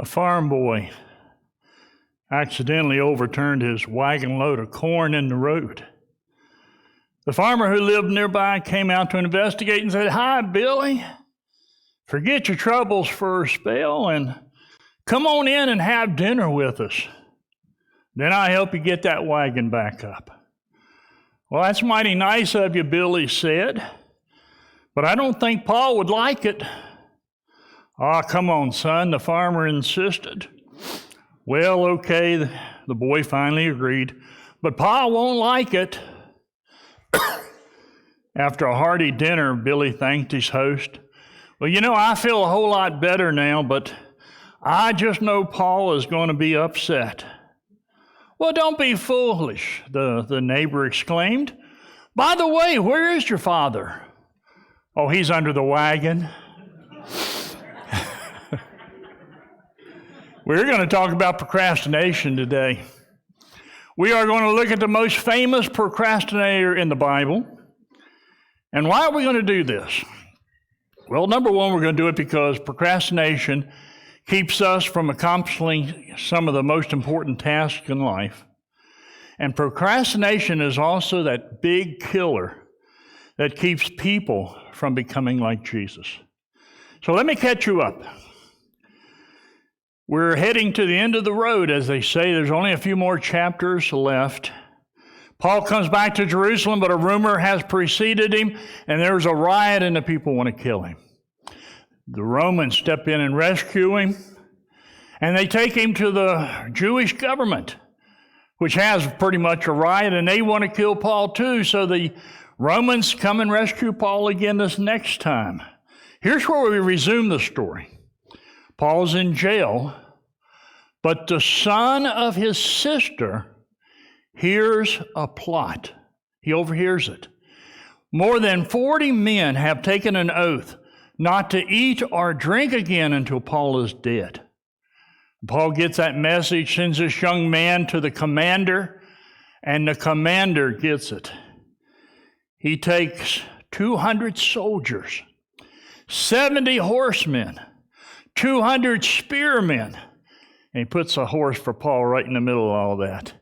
A farm boy accidentally overturned his wagon load of corn in the road. The farmer who lived nearby came out to investigate and said, "Hi, Billy. Forget your troubles for a spell and come on in and have dinner with us. Then I'll help you get that wagon back up." "Well, that's mighty nice of you," Billy said, "but I don't think Paul would like it." "Ah, come on, son," the farmer insisted. "Well, okay," the boy finally agreed, "but Paul won't like it." After a hearty dinner, Billy thanked his host. "Well, I feel a whole lot better now, but I just know Paul is going to be upset." "Well, don't be foolish," the neighbor exclaimed. "By the way, where is your father?" "Oh, he's under the wagon." We're going to talk about procrastination today. We are going to look at the most famous procrastinator in the Bible. And why are we going to do this? Well, number one, we're going to do it because procrastination keeps us from accomplishing some of the most important tasks in life. And procrastination is also that big killer that keeps people from becoming like Jesus. So let me catch you up. We're heading to the end of the road, as they say. There's only a few more chapters left. Paul comes back to Jerusalem, but a rumor has preceded him, and there's a riot, and the people want to kill him. The Romans step in and rescue him, and they take him to the Jewish government, which has pretty much a riot, and they want to kill Paul too, so the Romans come and rescue Paul again this next time. Here's where we resume the story. Paul's in jail, but the son of his sister hears a plot. He overhears it. More than 40 men have taken an oath not to eat or drink again until Paul is dead. Paul gets that message, sends this young man to the commander, and the commander gets it. He takes 200 soldiers, 70 horsemen, 200 spearmen, and he puts a horse for Paul right in the middle of all that.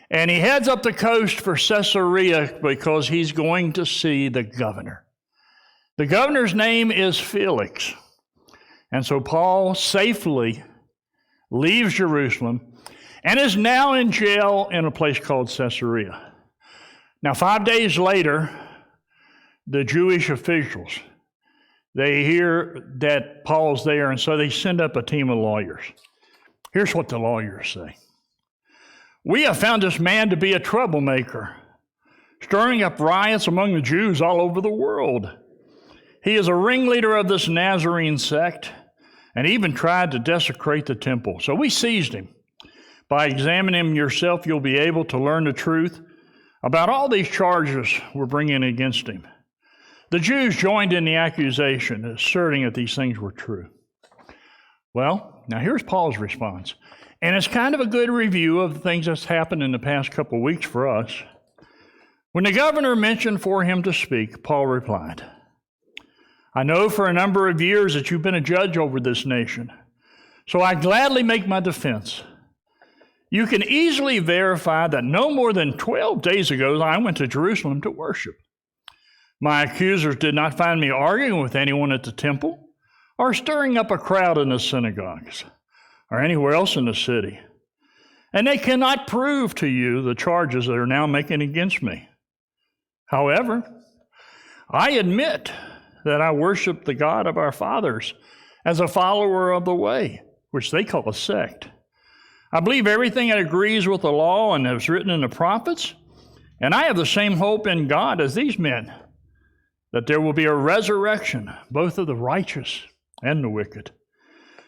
And he heads up the coast for Caesarea because he's going to see the governor. The governor's name is Felix. And so Paul safely leaves Jerusalem and is now in jail in a place called Caesarea. Now, 5 days later, the Jewish officials, they hear that Paul's there, and so they send up a team of lawyers. Here's what the lawyers say. "We have found this man to be a troublemaker, stirring up riots among the Jews all over the world. He is a ringleader of this Nazarene sect and even tried to desecrate the temple. So we seized him. By examining him yourself, you'll be able to learn the truth about all these charges we're bringing against him." The Jews joined in the accusation, asserting that these things were true. Well, now here's Paul's response. And it's kind of a good review of the things that's happened in the past couple of weeks for us. When the governor mentioned for him to speak, Paul replied, "I know for a number of years that you've been a judge over this nation, so I gladly make my defense. You can easily verify that no more than 12 days ago I went to Jerusalem to worship. My accusers did not find me arguing with anyone at the temple or stirring up a crowd in the synagogues or anywhere else in the city. And they cannot prove to you the charges that are now making against me. However, I admit that I worship the God of our fathers as a follower of the way, which they call a sect. I believe everything that agrees with the law and is written in the prophets, and I have the same hope in God as these men, that there will be a resurrection, both of the righteous and the wicked.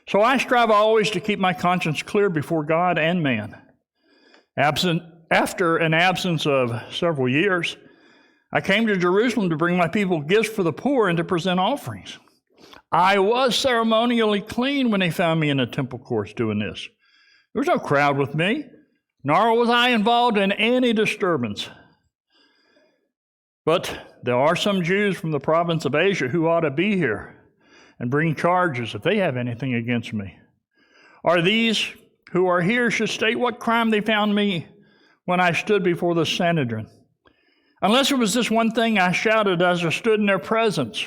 So I strive always to keep my conscience clear before God and man. After an absence of several years, I came to Jerusalem to bring my people gifts for the poor and to present offerings. I was ceremonially clean when they found me in the temple courts doing this. There was no crowd with me, nor was I involved in any disturbance. But there are some Jews from the province of Asia who ought to be here and bring charges if they have anything against me. or these who are here should state what crime they found me when I stood before the Sanhedrin. Unless it was this one thing I shouted as I stood in their presence.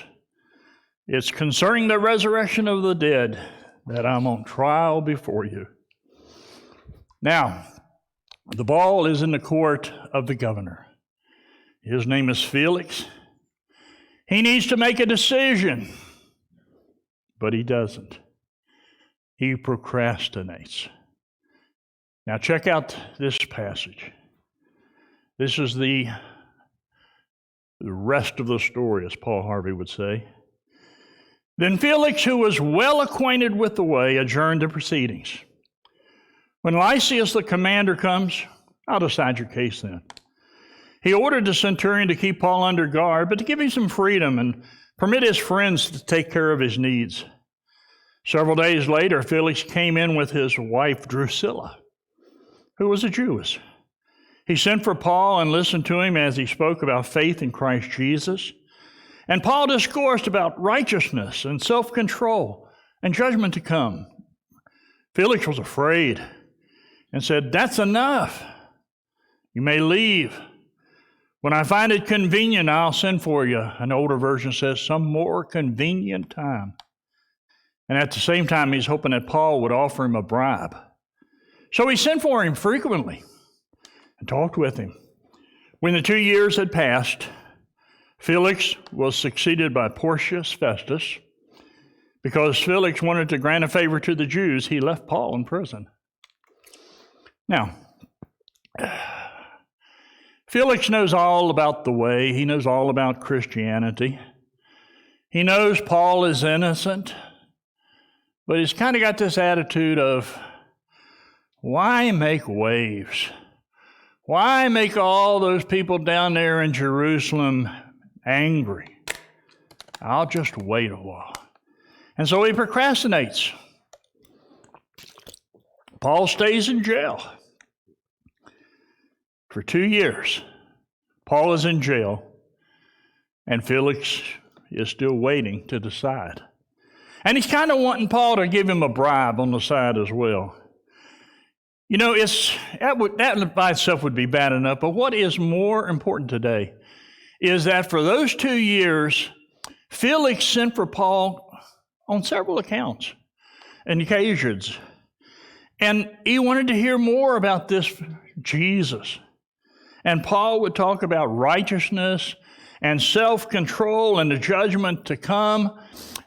It's concerning the resurrection of the dead that I'm on trial before you. Now, the ball is in the court of the governor. His name is Felix. He needs to make a decision, but he doesn't. He procrastinates. Now check out this passage. This is the rest of the story, as Paul Harvey would say. Then Felix, who was well acquainted with the way, adjourned the proceedings. When Lysias the commander comes, I'll decide your case then. He ordered the centurion to keep Paul under guard, but to give him some freedom and permit his friends to take care of his needs. Several days later, Felix came in with his wife Drusilla, who was a Jewess. He sent for Paul and listened to him as he spoke about faith in Christ Jesus. And Paul discoursed about righteousness and self-control and judgment to come. Felix was afraid and said, "That's enough. You may leave. When I find it convenient, I'll send for you." An older version says, "some more convenient time." And at the same time, he's hoping that Paul would offer him a bribe. So he sent for him frequently and talked with him. When the 2 years had passed, Felix was succeeded by Porcius Festus. Because Felix wanted to grant a favor to the Jews, he left Paul in prison. Now, Felix knows all about the way. He knows all about Christianity. He knows Paul is innocent, but he's kind of got this attitude of, why make waves? Why make all those people down there in Jerusalem angry? I'll just wait a while. And so he procrastinates. Paul stays in jail for 2 years. Paul is in jail, and Felix is still waiting to decide. And he's kind of wanting Paul to give him a bribe on the side as well. You know, that by itself would be bad enough, but what is more important today is that for those 2 years, Felix sent for Paul on several accounts and occasions. And he wanted to hear more about this Jesus. And Paul would talk about righteousness and self-control and the judgment to come.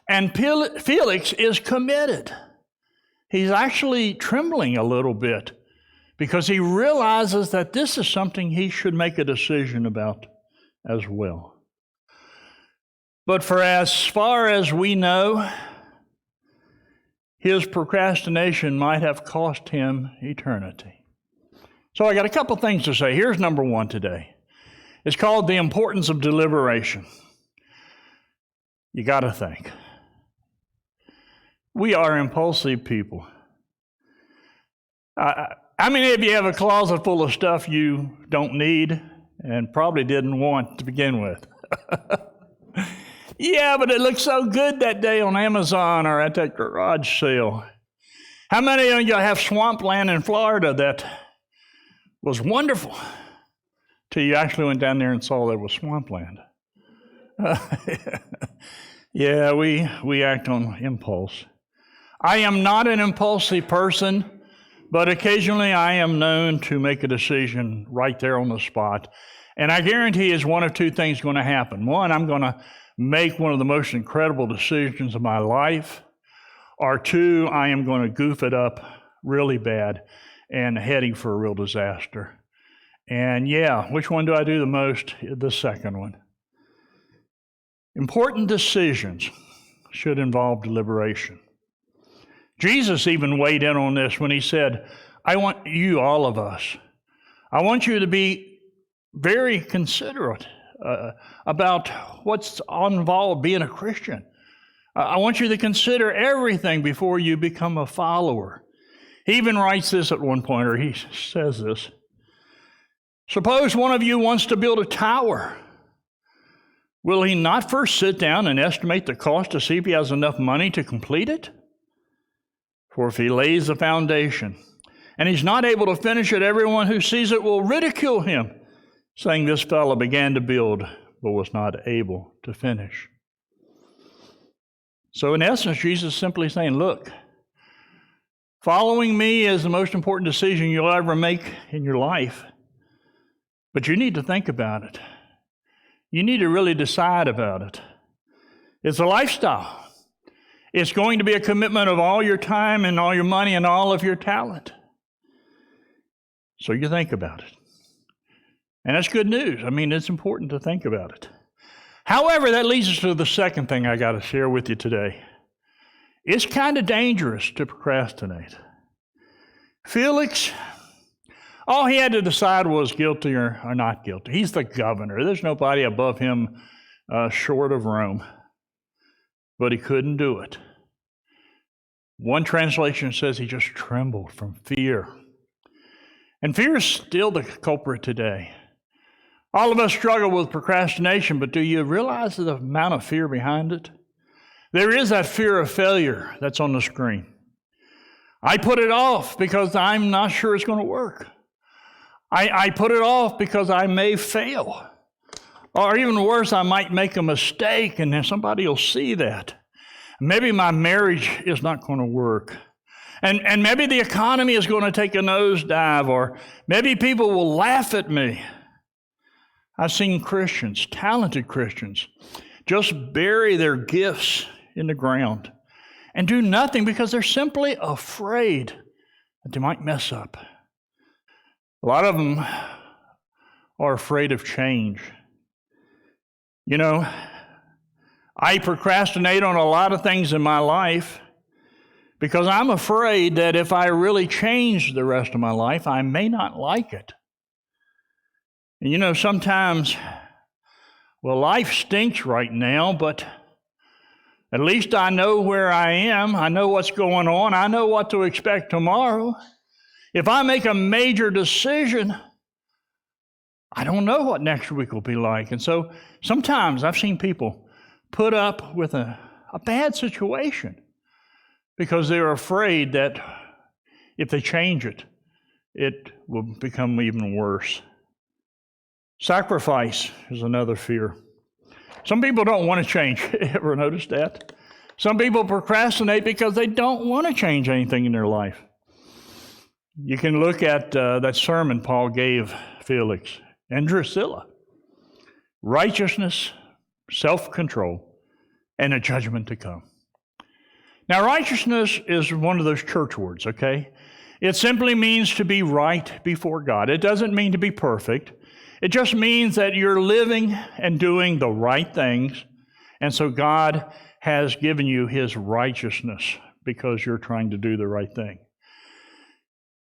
And Felix is committed. He's actually trembling a little bit because he realizes that this is something he should make a decision about as well. But for as far as we know, his procrastination might have cost him eternity. So I got a couple things to say. Here's number one today. It's called the importance of deliberation. You got to think. We are impulsive people. How many of you have a closet full of stuff you don't need and probably didn't want to begin with? Yeah, but it looked so good that day on Amazon or at that garage sale. How many of you have swampland in Florida that was wonderful till you actually went down there and saw there was swampland? Yeah, we act on impulse. I am not an impulsive person, but occasionally I am known to make a decision right there on the spot. And I guarantee is one of two things going to happen. One, I'm going to make one of the most incredible decisions of my life. Or two, I am going to goof it up really bad and heading for a real disaster. And yeah, which one do I do the most? The second one. Important decisions should involve deliberation. Jesus even weighed in on this when he said, I want you, all of us, I want you to be very considerate about what's involved being a Christian. I want you to consider everything before you become a follower. He even writes this at one point, or he says this. Suppose one of you wants to build a tower. Will he not first sit down and estimate the cost to see if he has enough money to complete it? For if he lays the foundation, and he's not able to finish it, everyone who sees it will ridicule him, saying, this fellow began to build, but was not able to finish. So in essence, Jesus is simply saying, look, following me is the most important decision you'll ever make in your life. But you need to think about it. You need to really decide about it. It's a lifestyle. It's going to be a commitment of all your time and all your money and all of your talent. So you think about it. And that's good news. I mean, it's important to think about it. However, that leads us to the second thing I got to share with you today. It's kind of dangerous to procrastinate. Felix, all he had to decide was guilty or not guilty. He's the governor. There's nobody above him short of Rome. But he couldn't do it. One translation says he just trembled from fear. And fear is still the culprit today. All of us struggle with procrastination, but do you realize the amount of fear behind it? There is that fear of failure that's on the screen. I put it off because I'm not sure it's going to work. I put it off because I may fail. Or even worse, I might make a mistake and then somebody will see that. Maybe my marriage is not going to work. And maybe the economy is going to take a nosedive, or maybe people will laugh at me. I've seen Christians, talented Christians, just bury their gifts in the ground and do nothing because they're simply afraid that they might mess up. A lot of them are afraid of change. You know, I procrastinate on a lot of things in my life because I'm afraid that if I really change the rest of my life, I may not like it. And you know, sometimes, well, life stinks right now, but at least I know where I am. I know what's going on. I know what to expect tomorrow. If I make a major decision, I don't know what next week will be like. And so sometimes I've seen people put up with a bad situation because they're afraid that if they change it, it will become even worse. Sacrifice is another fear. Some people don't want to change. Ever noticed that? Some people procrastinate because they don't want to change anything in their life. You can look at that sermon Paul gave Felix and Drusilla. Righteousness, self-control, and a judgment to come. Now, righteousness is one of those church words, okay? It simply means to be right before God. It doesn't mean to be perfect. It just means that you're living and doing the right things, and so God has given you His righteousness because you're trying to do the right thing.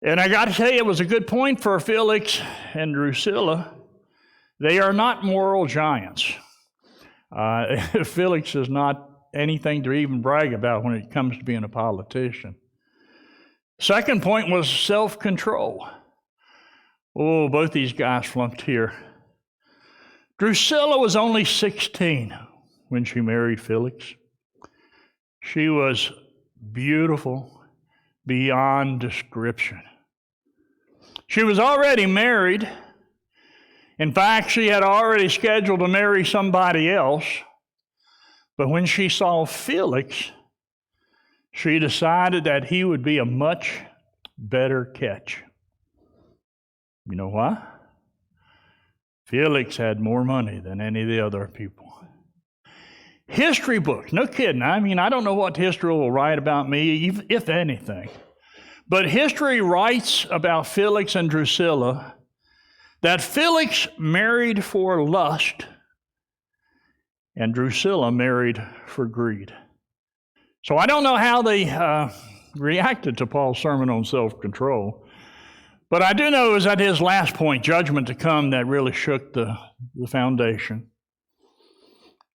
And I got to tell you, it was a good point for Felix and Drusilla. They are not moral giants. Felix is not anything to even brag about when it comes to being a politician. Second point was self-control. Oh, both these guys flunked here. Drusilla was only 16 when she married Felix. She was beautiful beyond description. She was already married. In fact, she had already scheduled to marry somebody else. But when she saw Felix, she decided that he would be a much better catch. You know why? Felix had more money than any of the other people. History books, no kidding. I mean, I don't know what history will write about me, if anything. But history writes about Felix and Drusilla that Felix married for lust and Drusilla married for greed. So I don't know how they reacted to Paul's sermon on self-control. But I do know it was at his last point, judgment to come, that really shook the foundation.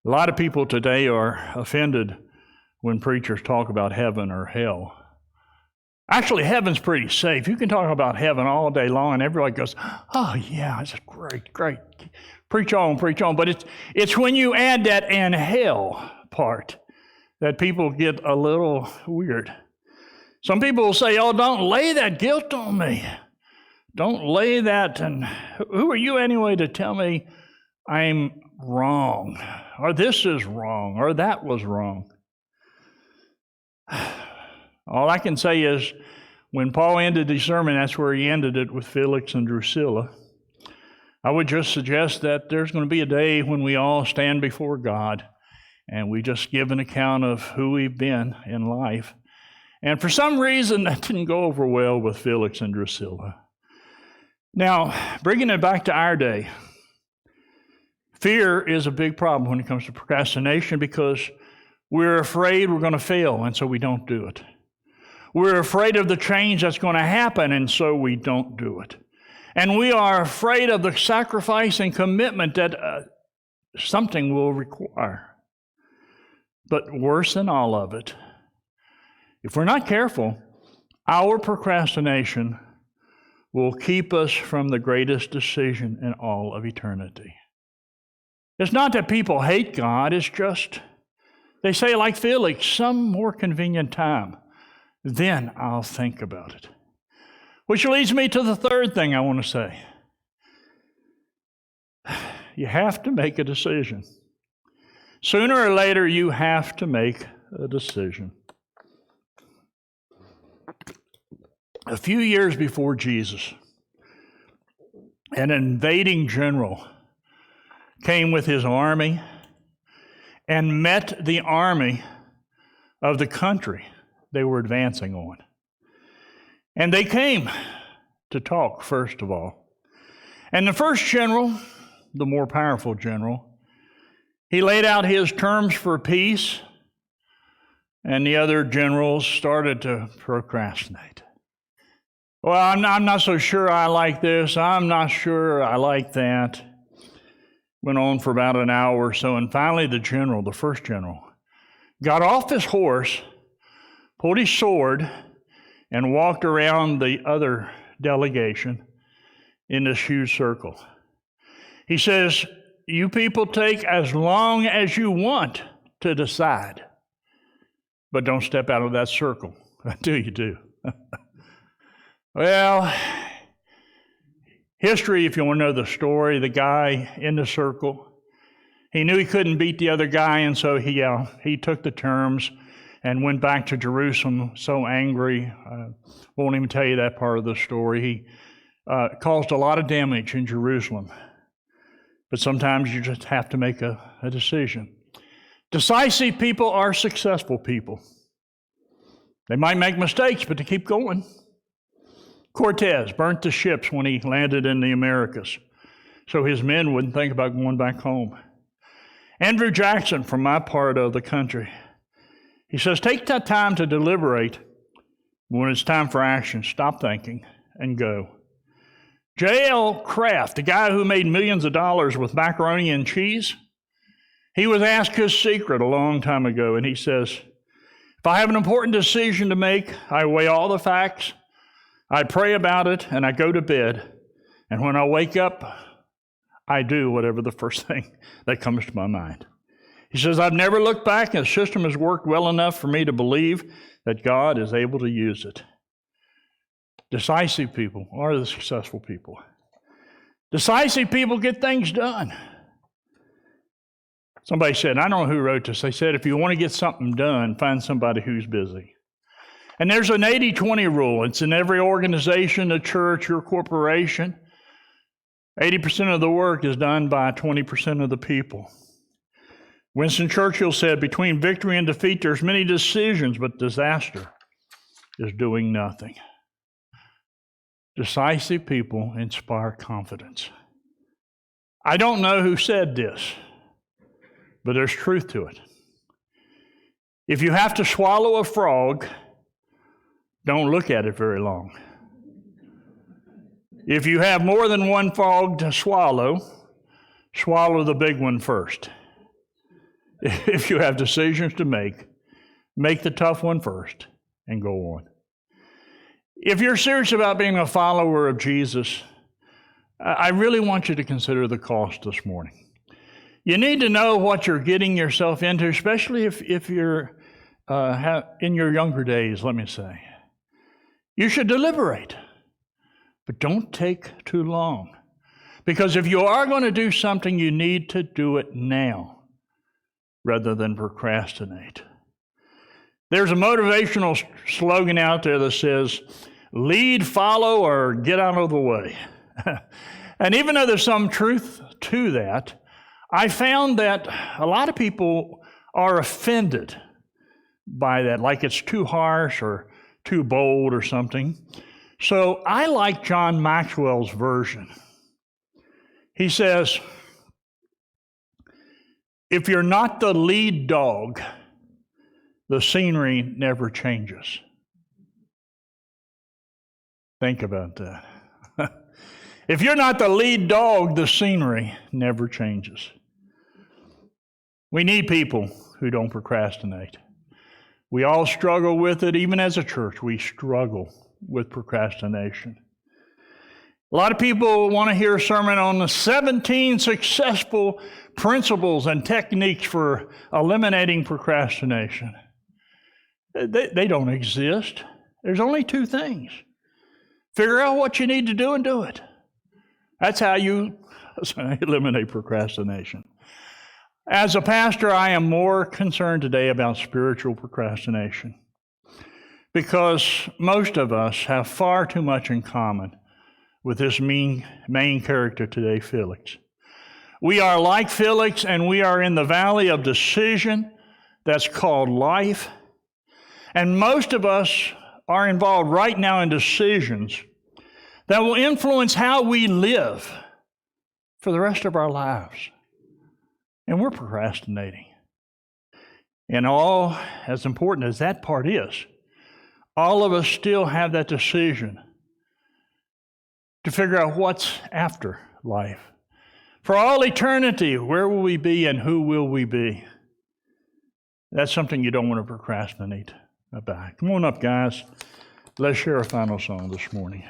A lot of people today are offended when preachers talk about heaven or hell. Actually, heaven's pretty safe. You can talk about heaven all day long, and everybody goes, oh, yeah, it's great, great. Preach on, preach on. But it's when you add that "and hell" part that people get a little weird. Some people will say, oh, don't lay that guilt on me. Don't lay that, and who are you anyway to tell me I'm wrong, or this is wrong, or that was wrong? All I can say is, when Paul ended his sermon, that's where he ended it with Felix and Drusilla. I would just suggest that there's going to be a day when we all stand before God and we just give an account of who we've been in life. And for some reason, that didn't go over well with Felix and Drusilla. Now, bringing it back to our day, fear is a big problem when it comes to procrastination because we're afraid we're going to fail, and so we don't do it. We're afraid of the change that's going to happen, and so we don't do it. And we are afraid of the sacrifice and commitment that something will require. But worse than all of it, if we're not careful, our procrastination will keep us from the greatest decision in all of eternity. It's not that people hate God, it's just, they say like Felix, some more convenient time, then I'll think about it. Which leads me to the third thing I want to say. You have to make a decision. Sooner or later, you have to make a decision. A few years before Jesus, an invading general came with his army and met the army of the country they were advancing on. And they came to talk, first of all. And the first general, the more powerful general, he laid out his terms for peace, and the other generals started to procrastinate. Well, I'm not so sure I like this. I'm not sure I like that. Went on for about an hour or so, and finally the first general, got off his horse, pulled his sword, and walked around the other delegation in this huge circle. He says, you people take as long as you want to decide, but don't step out of that circle until you do. Well, history, if you want to know the story, the guy in the circle, he knew he couldn't beat the other guy, and so he took the terms and went back to Jerusalem so angry. Won't even tell you that part of the story. He caused a lot of damage in Jerusalem. But sometimes you just have to make a decision. Decisive people are successful people. They might make mistakes, but they keep going. Cortez burnt the ships when he landed in the Americas, so his men wouldn't think about going back home. Andrew Jackson, from my part of the country, he says, take that time to deliberate. When it's time for action, stop thinking and go. J.L. Kraft, the guy who made millions of dollars with macaroni and cheese, he was asked his secret a long time ago, and he says, if I have an important decision to make, I weigh all the facts, I pray about it, and I go to bed. And when I wake up, I do whatever the first thing that comes to my mind. He says, I've never looked back, and the system has worked well enough for me to believe that God is able to use it. Decisive people are the successful people. Decisive people get things done. Somebody said, I don't know who wrote this, they said, if you want to get something done, find somebody who's busy. And there's an 80-20 rule. It's in every organization, a church, your corporation. 80% of the work is done by 20% of the people. Winston Churchill said, between victory and defeat, there's many decisions, but disaster is doing nothing. Decisive people inspire confidence. I don't know who said this, but there's truth to it. If you have to swallow a frog, don't look at it very long. If you have more than one frog to swallow, swallow the big one first. If you have decisions to make the tough one first and go on. If you're serious about being a follower of Jesus, I really want you to consider the cost this morning. You need to know what you're getting yourself into, especially if you're in your younger days, let me say. You should deliberate, but don't take too long. Because if you are going to do something, you need to do it now rather than procrastinate. There's a motivational slogan out there that says, lead, follow, or get out of the way. And even though there's some truth to that, I found that a lot of people are offended by that, like it's too harsh or too bold or something. So I like John Maxwell's version. He says, if you're not the lead dog, the scenery never changes. Think about that. If you're not the lead dog, the scenery never changes. We need people who don't procrastinate. We all struggle with it. Even as a church, we struggle with procrastination. A lot of people want to hear a sermon on the 17 successful principles and techniques for eliminating procrastination. They don't exist. There's only two things. Figure out what you need to do and do it. That's how you eliminate procrastination. As a pastor, I am more concerned today about spiritual procrastination because most of us have far too much in common with this main character today, Felix. We are like Felix, and we are in the valley of decision that's called life. And most of us are involved right now in decisions that will influence how we live for the rest of our lives. And we're procrastinating. And all, as important as that part is, all of us still have that decision to figure out what's after life. For all eternity, where will we be and who will we be? That's something you don't want to procrastinate about. Come on up, guys. Let's share a final song this morning.